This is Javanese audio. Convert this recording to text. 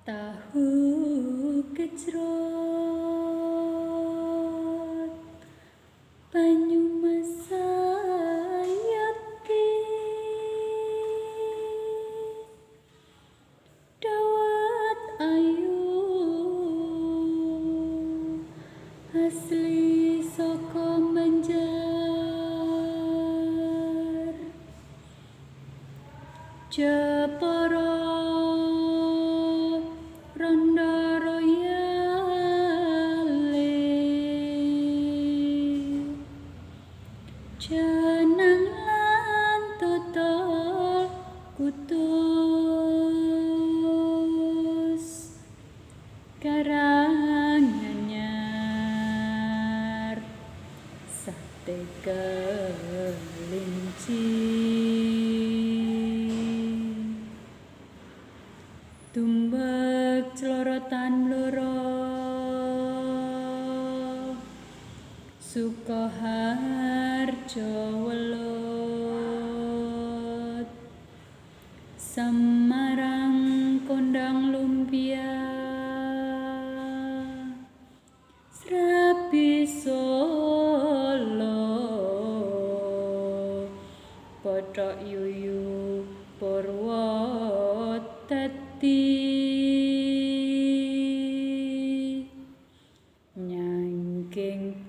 Tahu gejrot banyu masayati dawat ayu asli saka Banjar Jepara Rondo Royale Jeneng lan totol kutus Karanganyar Sate Kelinci Tumbek celorotan loro Sukoharjo Welut Semarang Kondang Lumpia Srabi Solo Pothok Yuyu Purwodadi Nyangking